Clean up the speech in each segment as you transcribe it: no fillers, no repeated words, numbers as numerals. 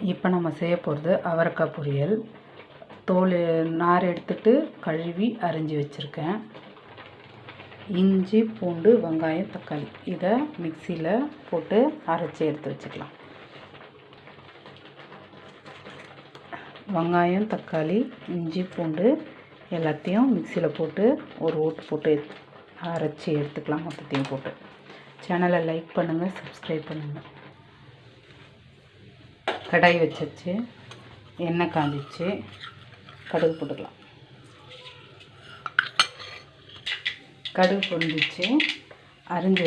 இப்போ நம்ம செய்ய போகிறது அவரைக்காய் பொரியல். தோல் நார் எடுத்துட்டு கழுவி அரிஞ்சு வச்சுருக்கேன். இஞ்சி, பூண்டு, வெங்காயம், தக்காளி இதை மிக்சியில் போட்டு அரைச்சி எடுத்து வச்சுக்கலாம். வெங்காயம், தக்காளி, இஞ்சி, பூண்டு எல்லாத்தையும் மிக்சியில் போட்டு ஒரு ஓட்டு போட்டு அரைச்சி எடுத்துக்கலாம். மொத்தத்தையும் போட்டு சேனலை லைக் பண்ணுங்கள், சப்ஸ்கிரைப் பண்ணுங்கள். கடாய் வச்சாச்சு, எண்ணெய் காஞ்சிச்சு, கடுகு போட்டுக்கலாம். கடுகு பொரிஞ்சிச்சு, அரைச்சி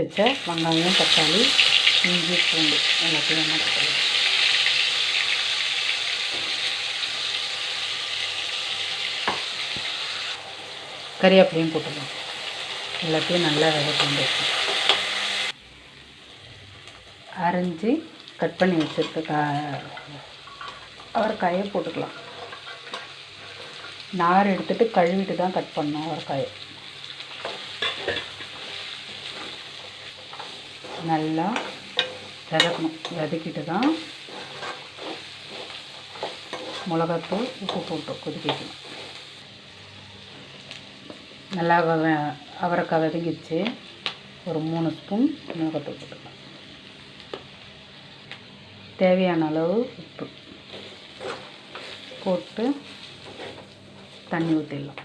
வச்ச வெங்காயம், தக்காளி, இஞ்சி, பூண்டு எல்லாத்தையும் போட்டுக்கலாம். கறிவேப்பிலையும் போட்டுக்கலாம். எல்லாத்தையும் நல்லா வதக்கி அரைஞ்சி கட் பண்ணி வச்சுருக்க அவரைக்காயை போட்டுக்கலாம். நார் எடுத்துகிட்டு கழுவிட்டு தான் கட் பண்ணோம். அவரைக்காயை நல்லா வதக்கணும். வதக்கிட்டு தான் மிளகாத்தூள், உப்பு போட்டு கொதிக்கணும். நல்லா அவரைக்காய் வதங்கிடுச்சு. ஒரு 3 ஸ்பூன் மிளகாத்தூள் போட்டுக்கலாம். தேவையான அளவு உப்பு போட்டு தண்ணி ஊற்றிடலாம்.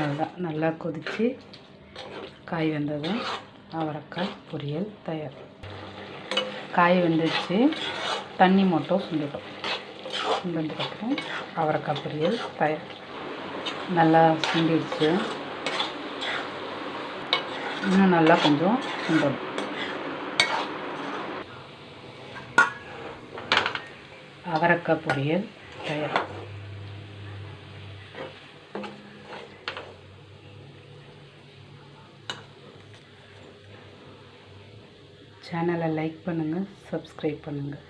அதுதான் நல்லா கொதித்து காய் வெந்ததும் அவரைக்காய் பொரியல் தயார். காய் வெந்துச்சு, தண்ணி மட்டும் சுண்டிட்டோம். சுண்டதுக்கப்புறம் அவரைக்காய் பொரியல் தயார். நல்லா சுண்டிடுச்சு, இன்னும் நல்லா கொஞ்சம் சுண்டணும். அவரைக்காய் பொரியல் தயார். சேனலை லைக் பண்ணுங்கள், சப்ஸ்கிரைப் பண்ணுங்கள்.